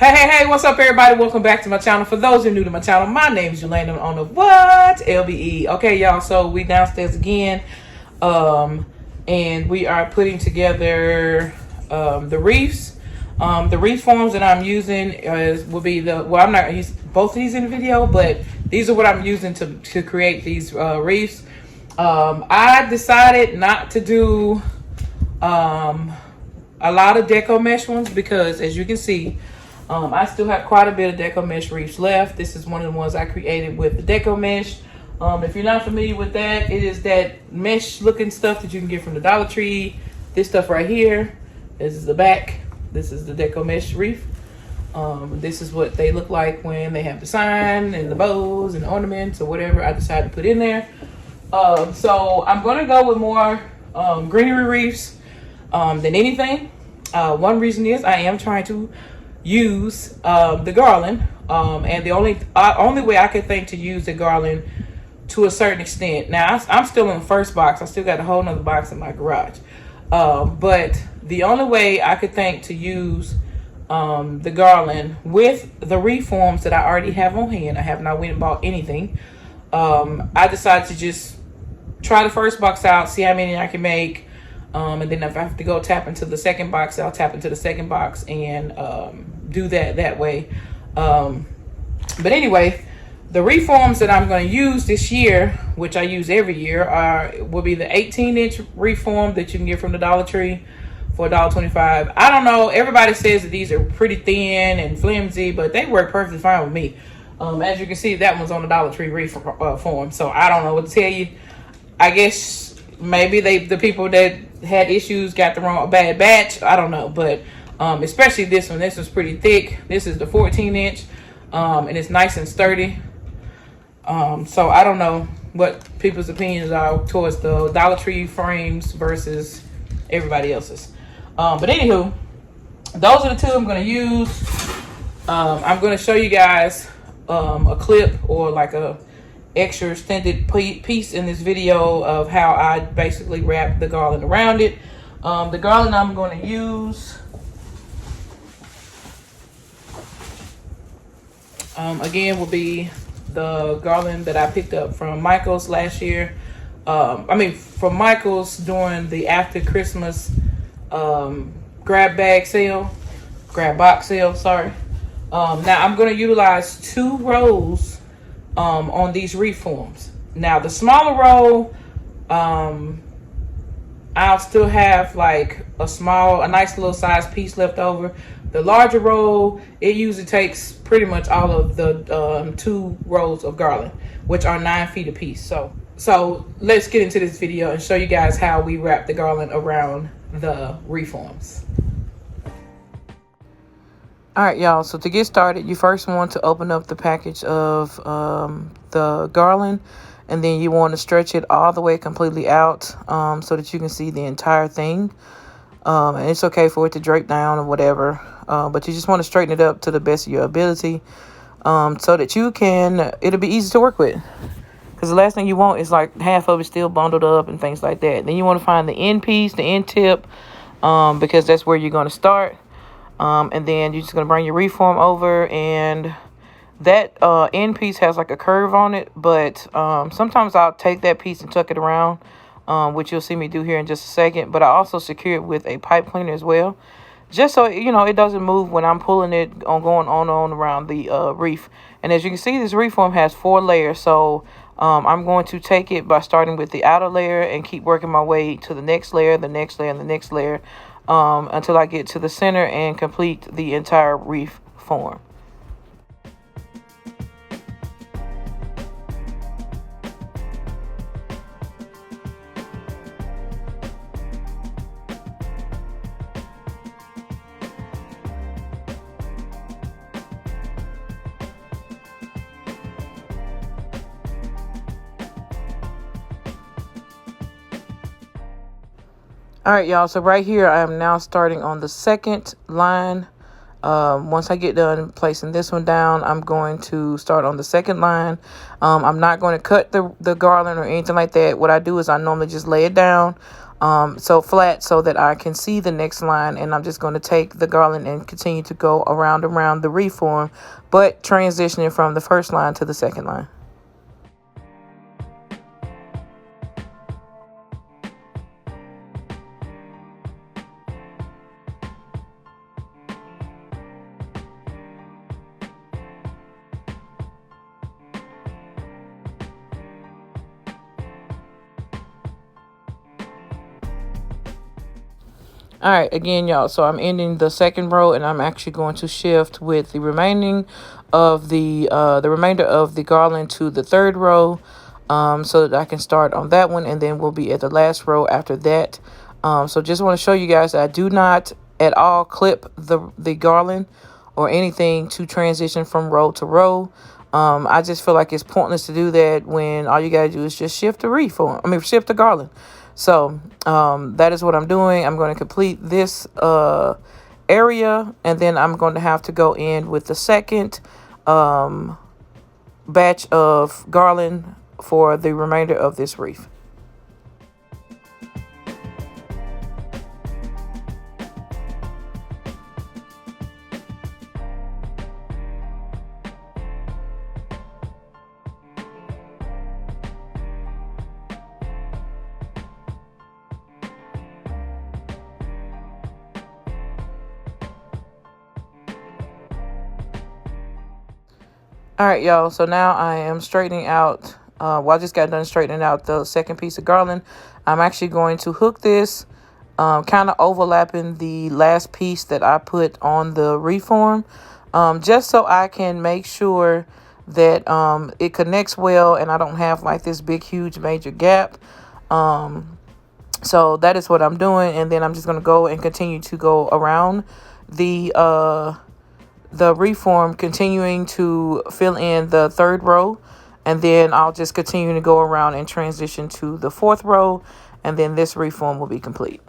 Hey, what's up, everybody? Welcome back to my channel. For those who are new to my channel, my name is Yolanda on the what? LBE. Okay, y'all, so we downstairs again. And we are putting together the wreaths. The wreath forms that I'm using will be I'm not using both of these in the video, but these are what I'm using to create these wreaths. I decided not to do a lot of deco mesh ones because, as you can see, I still have quite a bit of deco mesh wreaths left. This is one of the ones I created with the deco mesh. If you're not familiar with that, it is that mesh looking stuff that you can get from the Dollar Tree. This stuff right here, this is the back. This is the deco mesh wreath. This is what they look like when they have the sign and the bows and the ornaments or whatever I decided to put in there. So I'm going to go with more greenery wreaths than anything. One reason is I am trying to use the Garland, and the only way I could think to use the Garland to a certain extent. Now I'm still in the first box. I still got a whole nother box in my garage, but the only way I could think to use the Garland with the reforms that I already have on hand, I have not went and bought anything. I decided to just try the first box out, see how many I can make. And then if I have to go tap into the second box, I'll tap into the second box and do that way. But anyway, the reforms that I'm going to use this year, which I use every year, will be the 18-inch reform that you can get from the Dollar Tree for $1.25. I don't know. Everybody says that these are pretty thin and flimsy, but they work perfectly fine with me. As you can see, that one's on the Dollar Tree reform. So I don't know what to tell you. I guess maybe the people that had issues got the bad batch. I don't know, but especially this one. This one's pretty thick. This is the 14-inch, and it's nice and sturdy. So I don't know what people's opinions are towards the Dollar Tree frames versus everybody else's. But anywho, those are the two I'm going to use. I'm going to show you guys a clip or like a extra extended piece in this video of how I basically wrap the Garland around it. The Garland I'm going to use again will be the Garland that I picked up from Michael's last year. From Michael's during the after Christmas grab box sale, sorry. Now I'm going to utilize 2 rows on these reforms. Now the smaller roll, I'll still have like a nice little size piece left over. The larger roll, it usually takes pretty much all of the 2 rolls of Garland, which are 9 feet a piece. So let's get into this video and show you guys how we wrap the Garland around the reforms. All right, y'all, so to get started, you first want to open up the package of the Garland, and then you want to stretch it all the way completely out so that you can see the entire thing. And it's okay for it to drape down or whatever, but you just want to straighten it up to the best of your ability so that it'll be easy to work with. Because the last thing you want is like half of it still bundled up and things like that. Then you want to find the end piece, the end tip, because that's where you're going to start. And then you're just going to bring your reform over, and that end piece has like a curve on it, but sometimes I'll take that piece and tuck it around, which you'll see me do here in just a second. But I also secure it with a pipe cleaner as well, just so it doesn't move when I'm pulling it going on around the wreath. And as you can see, this reform has 4 layers, so I'm going to take it by starting with the outer layer and keep working my way to the next layer, the next layer, and the next layer, until I get to the center and complete the entire wreath form. All right, y'all, so right here I am now starting on the second line Once I get done placing this one down, I'm going to start on the second line. I'm not going to cut the garland or anything like that. What I do is I normally just lay it down so flat so that I can see the next line, and I'm just going to take the garland and continue to go around the wreath form, but transitioning from the first line to the second line. All right, again, y'all, so I'm ending the second row, and I'm actually going to shift with the remainder of the garland to the third row, so that I can start on that one, and then we'll be at the last row after that. So just want to show you guys that I do not at all clip the garland or anything to transition from row to row. I just feel like it's pointless to do that when all you gotta do is just shift shift the garland. So that is what I'm doing. I'm going to complete this area, and then I'm going to have to go in with the second batch of garland for the remainder of this wreath. All right, y'all. So now I am straightening out. I just got done straightening out the second piece of garland. I'm actually going to hook this, kind of overlapping the last piece that I put on the reform, just so I can make sure that it connects well and I don't have like this big, huge, major gap. So that is what I'm doing, and then I'm just going to go and continue to go around the reform, continuing to fill in the third row, and then I'll just continue to go around and transition to the fourth row, and then this reform will be complete.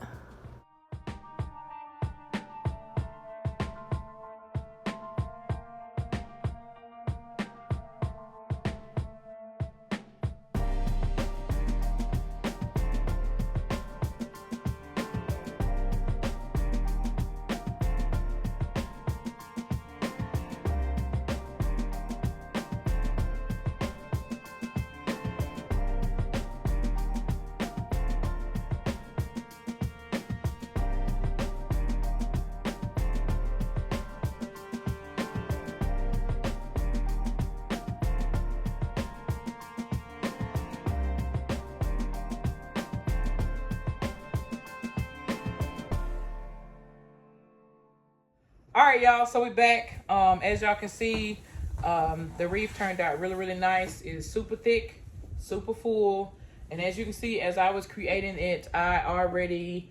All right, y'all, so we back. As y'all can see, the wreath turned out really, really nice. It is super thick, super full, and as you can see, as I was creating it, I already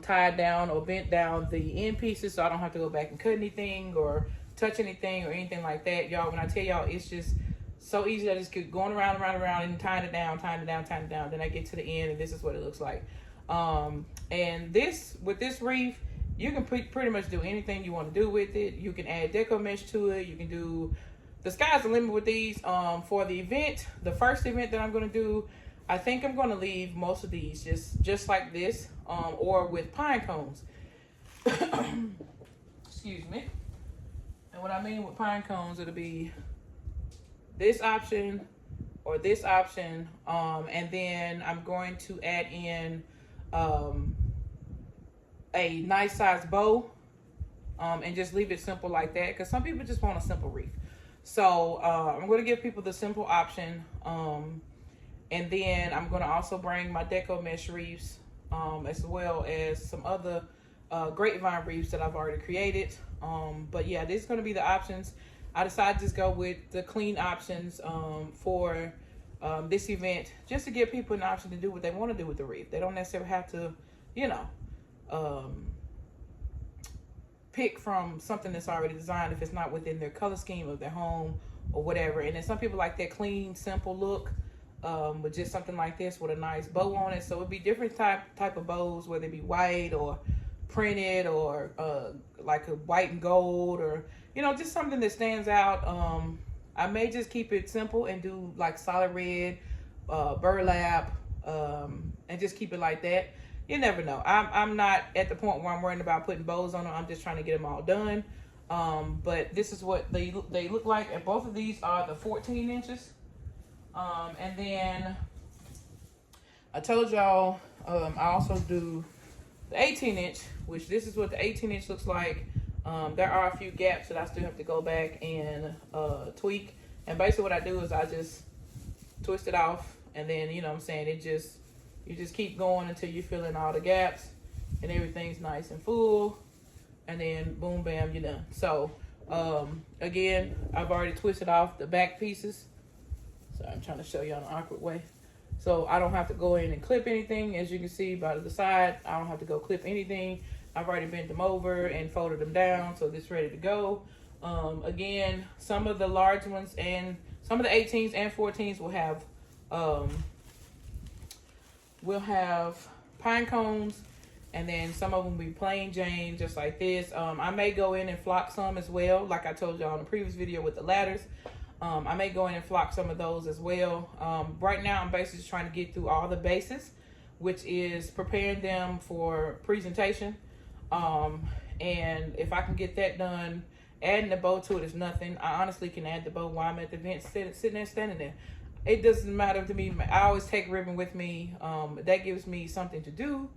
tied down or bent down the end pieces, so I don't have to go back and cut anything or touch anything or anything like that. Y'all, when I tell y'all, it's just so easy. I just keep going around and tying it down. Then I get to the end, and this is what it looks like. And with this wreath, you can pretty much do anything you want to do with it. You can add deco mesh to it. You can do, the sky's the limit with these. For the event, the first event that I'm going to do, I think I'm going to leave most of these just like this, or with pine cones. Excuse me. And what I mean with pine cones, it'll be this option or this option, and then I'm going to add in a nice size bow, and just leave it simple like that, because some people just want a simple wreath. So I'm going to give people the simple option, and then I'm going to also bring my deco mesh wreaths, as well as some other grapevine wreaths that I've already created. But yeah, this is going to be the options. I decided to just go with the clean options for this event, just to give people an option to do what they want to do with the wreath. They don't necessarily have to, pick from something that's already designed if it's not within their color scheme of their home or whatever. And then some people like that clean, simple look, with just something like this with a nice bow on it. So it'd be different type of bows, whether it be white or printed or like a white and gold, or just something that stands out. I may just keep it simple and do like solid red, burlap, and just keep it like that. You never know. I'm not at the point where I'm worrying about putting bows on them. I'm just trying to get them all done. But this is what they look like, and both of these are the 14 inches. And then I told y'all I also do the 18 inch, which this is what the 18 inch looks like. There are a few gaps that I still have to go back and tweak. And basically what I do is I just twist it off, and then you just keep going until you fill in all the gaps and everything's nice and full, and then boom bam, you're done. So again, I've already twisted off the back pieces. So I'm trying to show you in an awkward way. So I don't have to go in and clip anything. As you can see by the side, I don't have to go clip anything. I've already bent them over and folded them down, so this is ready to go. Again, some of the large ones and some of the 18s and 14s will have pine cones, and then some of them will be plain Jane, just like this. I may go in and flock some as well, like I told y'all in the previous video with the ladders. I may go in and flock some of those as well. Right now, I'm basically just trying to get through all the bases, which is preparing them for presentation. And if I can get that done, adding the bow to it is nothing. I honestly can add the bow while I'm at the event, sitting there, standing there. It doesn't matter to me. I always take ribbon with me. That gives me something to do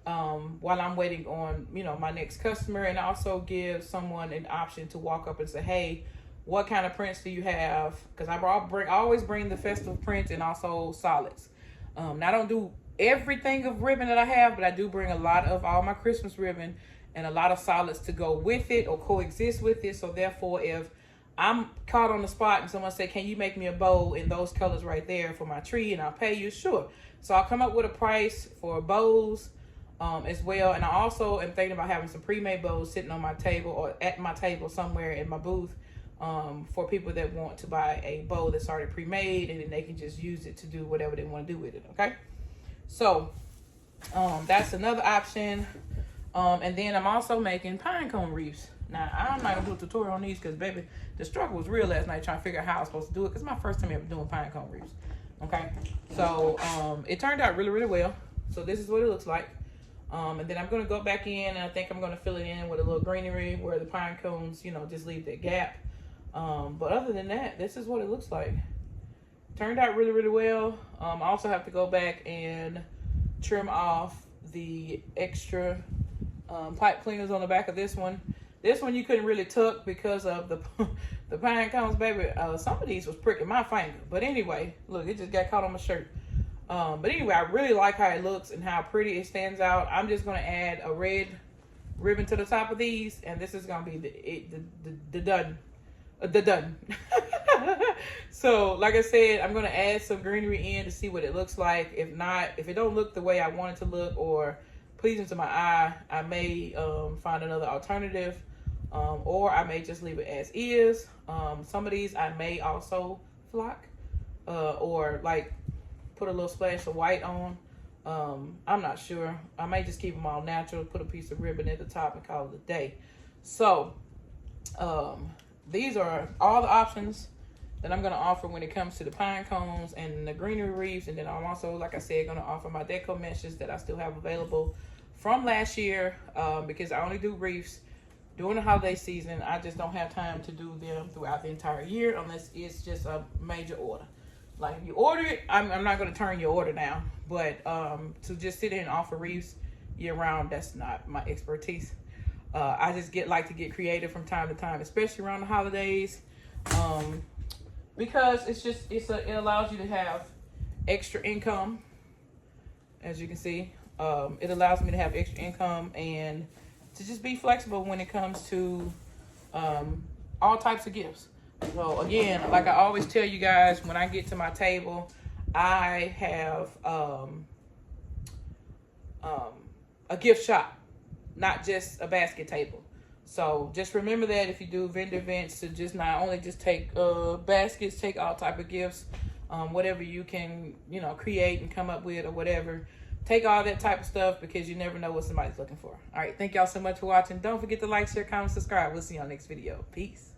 while I'm waiting on, my next customer, and also gives someone an option to walk up and say, hey, what kind of prints do you have? Because I always bring the festival prints and also solids. Now I don't do everything of ribbon that I have, but I do bring a lot of all my Christmas ribbon and a lot of solids to go with it or coexist with it. So therefore, if I'm caught on the spot and someone say, can you make me a bow in those colors right there for my tree, and I'll pay you, sure. So I'll come up with a price for bows as well. And I also am thinking about having some pre-made bows sitting on my table or at my table somewhere in my booth for people that want to buy a bow that's already pre-made, and then they can just use it to do whatever they want to do with it. Okay, so that's another option. And then I'm also making pine cone wreaths. Now I'm not gonna do a tutorial on these because, baby, the struggle was real last night trying to figure out how I was supposed to do it, because it's my first time ever doing pine cone wreaths. Okay, so it turned out really, really well. So this is what it looks like. And then I'm gonna go back in, and I think I'm gonna fill it in with a little greenery where the pine cones, just leave that gap. But other than that, this is what it looks like. Turned out really, really well. I also have to go back and trim off the extra pipe cleaners on the back of this one. This one you couldn't really tuck because of the pine cones, baby. Some of these was pricking my finger. But anyway, look, it just got caught on my shirt. But anyway, I really like how it looks and how pretty it stands out. I'm just going to add a red ribbon to the top of these, and this is going to be the done. So like I said, I'm going to add some greenery in to see what it looks like. If it don't look the way I want it to look or pleasing to my eye, I may find another alternative, or I may just leave it as is. Some of these I may also flock or like put a little splash of white on. I'm not sure. I may just keep them all natural, put a piece of ribbon at the top and call it a day. So these are all the options that I'm going to offer when it comes to the pine cones and the greenery wreaths. And then I'm also, like I said, going to offer my deco meshes that I still have available from last year, because I only do wreaths during the holiday season. I just don't have time to do them throughout the entire year unless it's just a major order. Like if you order it, I'm not going to turn your order down. But to just sit in and offer wreaths year round, that's not my expertise. I just like to get creative from time to time, especially around the holidays, because it allows you to have extra income. As you can see, it allows me to have extra income and to just be flexible when it comes to all types of gifts. So again, like I always tell you guys, when I get to my table, I have a gift shop, not just a basket table. So just remember that if you do vendor events, to just not only just take baskets, take all type of gifts, whatever you can, create and come up with or whatever. take all that type of stuff because you never know what somebody's looking for. All right. Thank y'all so much for watching. Don't forget to like, share, comment, subscribe. We'll see you on the next video. Peace.